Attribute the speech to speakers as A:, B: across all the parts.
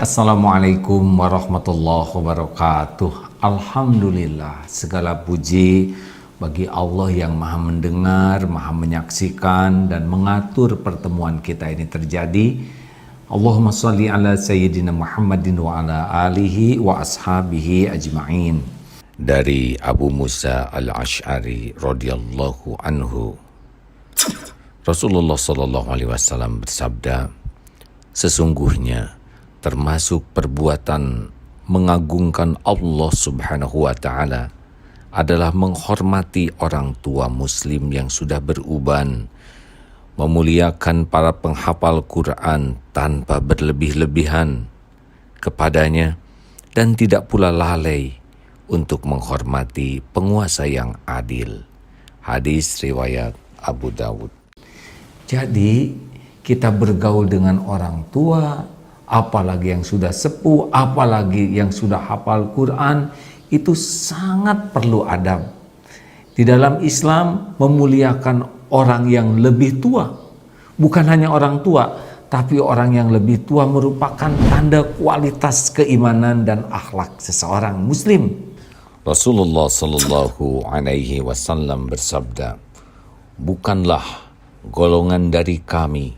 A: Assalamualaikum warahmatullahi wabarakatuh. Alhamdulillah, segala puji bagi Allah yang maha mendengar, maha menyaksikan dan mengatur pertemuan kita ini terjadi. Allahumma sholli ala sayyidina Muhammadin wa ala alihi wa ashabihi ajma'in. Dari Abu Musa al-Ash'ari radhiyallahu anhu, Rasulullah sallallahu alaihi wasallam bersabda, sesungguhnya termasuk perbuatan mengagungkan Allah Subhanahu wa Ta'ala adalah menghormati orang tua Muslim yang sudah beruban, memuliakan para penghafal Quran tanpa berlebih-lebihan kepadanya, dan tidak pula lalai untuk menghormati penguasa yang adil. Hadis riwayat Abu Dawud. Jadi kita bergaul dengan orang tua, apalagi yang sudah sepuh, apalagi yang sudah hafal Quran, itu sangat perlu adab. Di dalam Islam memuliakan orang yang lebih tua. Bukan hanya orang tua, tapi orang yang lebih tua merupakan tanda kualitas keimanan dan akhlak seseorang Muslim. Rasulullah sallallahu alaihi wasallam bersabda, bukanlah golongan dari kami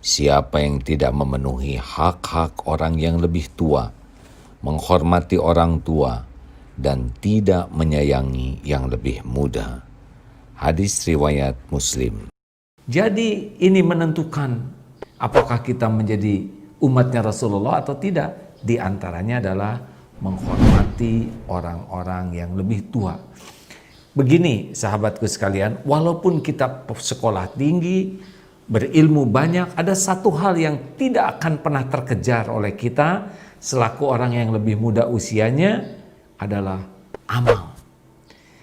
A: siapa yang tidak memenuhi hak-hak orang yang lebih tua, menghormati orang tua, dan tidak menyayangi yang lebih muda. Hadis riwayat Muslim. Jadi ini menentukan apakah kita menjadi umatnya Rasulullah atau tidak. Di antaranya adalah menghormati orang-orang yang lebih tua. Begini sahabatku sekalian, walaupun kita sekolah tinggi, berilmu banyak, ada satu hal yang tidak akan pernah terkejar oleh kita selaku orang yang lebih muda usianya adalah amal.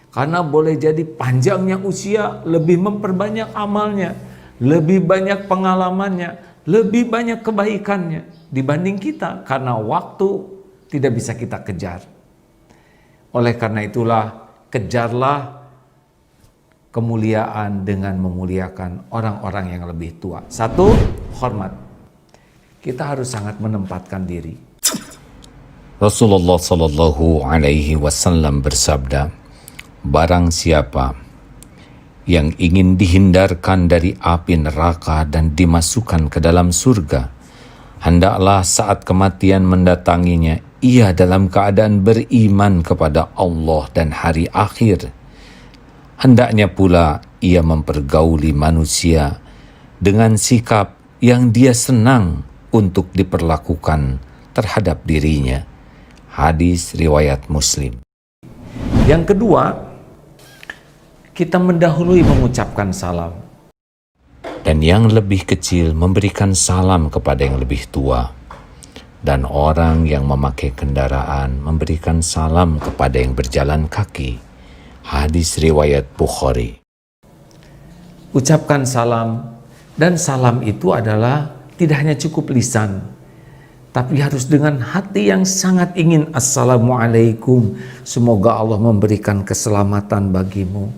A: Karena boleh jadi panjangnya usia lebih memperbanyak amalnya, lebih banyak pengalamannya, lebih banyak kebaikannya dibanding kita, karena waktu tidak bisa kita kejar. Oleh karena itulah, kejarlah kemuliaan dengan memuliakan orang-orang yang lebih tua. Satu, hormat. Kita harus sangat menempatkan diri. Rasulullah sallallahu alaihi wasallam bersabda, barang siapa yang ingin dihindarkan dari api neraka dan dimasukkan ke dalam surga, hendaklah saat kematian mendatanginya, ia dalam keadaan beriman kepada Allah dan hari akhir. Hendaknya pula ia mempergauli manusia dengan sikap yang dia senang untuk diperlakukan terhadap dirinya. Hadis riwayat Muslim. Yang kedua, kita mendahului mengucapkan salam. Dan yang lebih kecil memberikan salam kepada yang lebih tua. Dan orang yang memakai kendaraan memberikan salam kepada yang berjalan kaki. Hadis riwayat Bukhari. Ucapkan salam, dan salam itu adalah tidak hanya cukup lisan, tapi harus dengan hati yang sangat ingin. Assalamualaikum, semoga Allah memberikan keselamatan bagimu.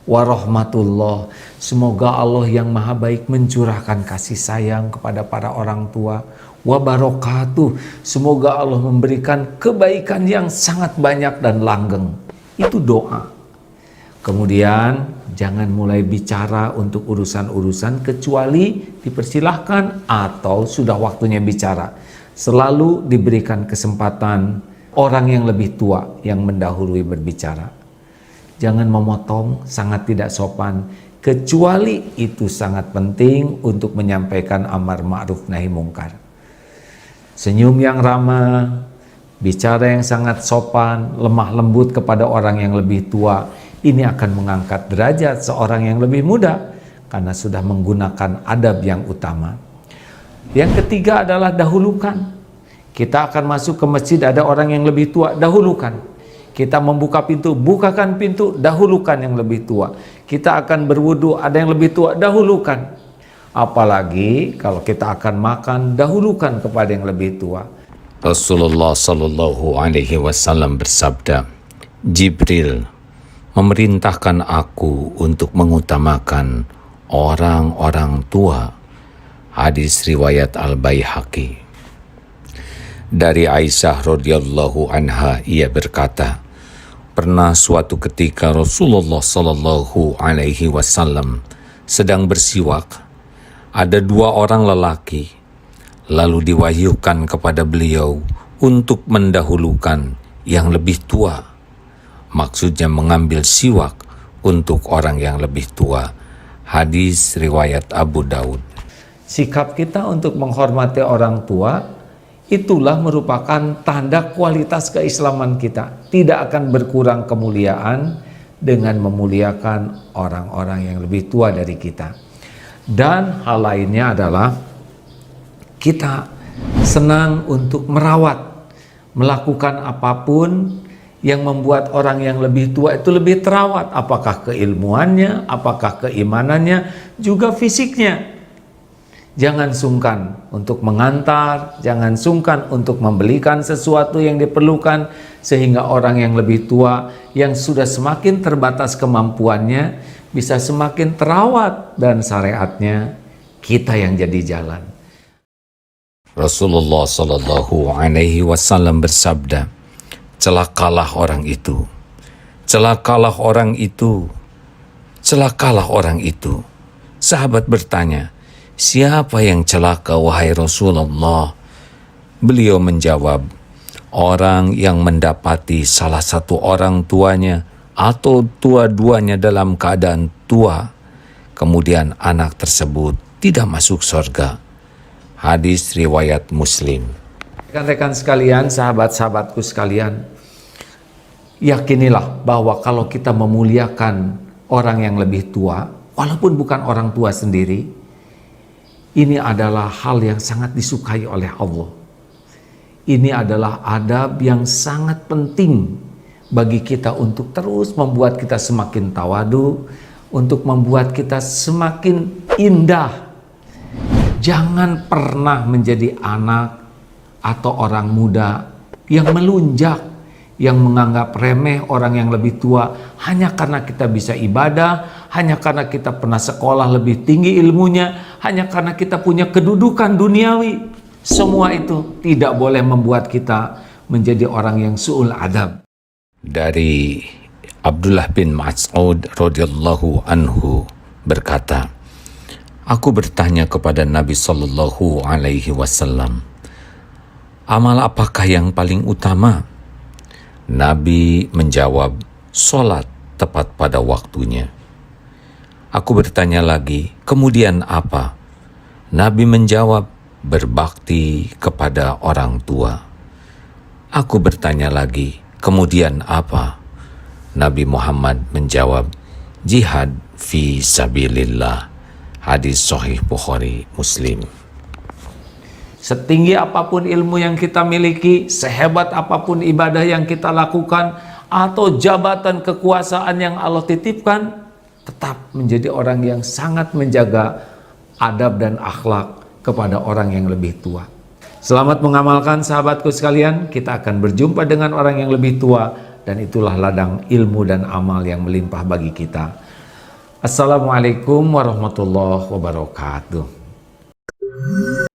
A: Warahmatullah, semoga Allah yang maha baik mencurahkan kasih sayang kepada para orang tua. Wabarakatuh, semoga Allah memberikan kebaikan yang sangat banyak dan langgeng. Itu doa. Kemudian jangan mulai bicara untuk urusan-urusan kecuali dipersilahkan atau sudah waktunya bicara. Selalu diberikan kesempatan orang yang lebih tua yang mendahului berbicara. Jangan memotong, sangat tidak sopan, kecuali itu sangat penting untuk menyampaikan amar ma'ruf nahi mungkar. Senyum yang ramah, bicara yang sangat sopan, lemah lembut kepada orang yang lebih tua, ini akan mengangkat derajat seorang yang lebih muda karena sudah menggunakan adab yang utama. Yang ketiga adalah dahulukan. Kita akan masuk ke masjid, ada orang yang lebih tua, dahulukan. Kita membuka pintu, bukakan pintu, dahulukan yang lebih tua. Kita akan berwudu, ada yang lebih tua, dahulukan. Apalagi kalau kita akan makan, dahulukan kepada yang lebih tua. Rasulullah sallallahu alaihi wasallam bersabda, Jibril memerintahkan aku untuk mengutamakan orang-orang tua. Hadis riwayat Al-Baihaqi. Dari Aisyah radhiyallahu anha, ia berkata, pernah suatu ketika Rasulullah sallallahu alaihi wasallam sedang bersiwak. Ada dua orang lelaki, lalu diwahyukan kepada beliau untuk mendahulukan yang lebih tua. Maksudnya mengambil siwak untuk orang yang lebih tua. Hadis riwayat Abu Daud. Sikap kita untuk menghormati orang tua itulah merupakan tanda kualitas keislaman kita. Tidak akan berkurang kemuliaan dengan memuliakan orang-orang yang lebih tua dari kita. Dan hal lainnya adalah kita senang untuk merawat, melakukan apapun yang membuat orang yang lebih tua itu lebih terawat. Apakah keilmuannya, apakah keimanannya, juga fisiknya. Jangan sungkan untuk mengantar, jangan sungkan untuk membelikan sesuatu yang diperlukan, sehingga orang yang lebih tua yang sudah semakin terbatas kemampuannya bisa semakin terawat, dan syariatnya kita yang jadi jalan. Rasulullah Shallallahu Alaihi Wasallam bersabda, celakalah orang itu, celakalah orang itu, celakalah orang itu. Sahabat bertanya, siapa yang celaka wahai Rasulullah? Beliau menjawab, orang yang mendapati salah satu orang tuanya atau tua-duanya dalam keadaan tua, kemudian anak tersebut tidak masuk surga. Hadis riwayat Muslim. Rekan-rekan sekalian, sahabat-sahabatku sekalian, yakinilah bahwa kalau kita memuliakan orang yang lebih tua, walaupun bukan orang tua sendiri, ini adalah hal yang sangat disukai oleh Allah. Ini adalah adab yang sangat penting bagi kita untuk terus membuat kita semakin tawadu, untuk membuat kita semakin indah. Jangan pernah menjadi anak atau orang muda yang melunjak, yang menganggap remeh orang yang lebih tua hanya karena kita bisa ibadah, hanya karena kita pernah sekolah lebih tinggi ilmunya, hanya karena kita punya kedudukan duniawi. Semua itu tidak boleh membuat kita menjadi orang yang su'ul adab. Dari Abdullah bin Mas'ud radhiyallahu anhu berkata, aku bertanya kepada Nabi sallallahu alaihi wasallam, amal apakah yang paling utama? Nabi menjawab, sholat tepat pada waktunya. Aku bertanya lagi, kemudian apa? Nabi menjawab, berbakti kepada orang tua. Aku bertanya lagi, kemudian apa? Nabi Muhammad menjawab, jihad fi sabilillah. Hadis Sahih Bukhari Muslim. Setinggi apapun ilmu yang kita miliki, sehebat apapun ibadah yang kita lakukan, atau jabatan kekuasaan yang Allah titipkan, tetap menjadi orang yang sangat menjaga adab dan akhlak kepada orang yang lebih tua. Selamat mengamalkan sahabatku sekalian, kita akan berjumpa dengan orang yang lebih tua, dan itulah ladang ilmu dan amal yang melimpah bagi kita. Assalamualaikum warahmatullahi wabarakatuh.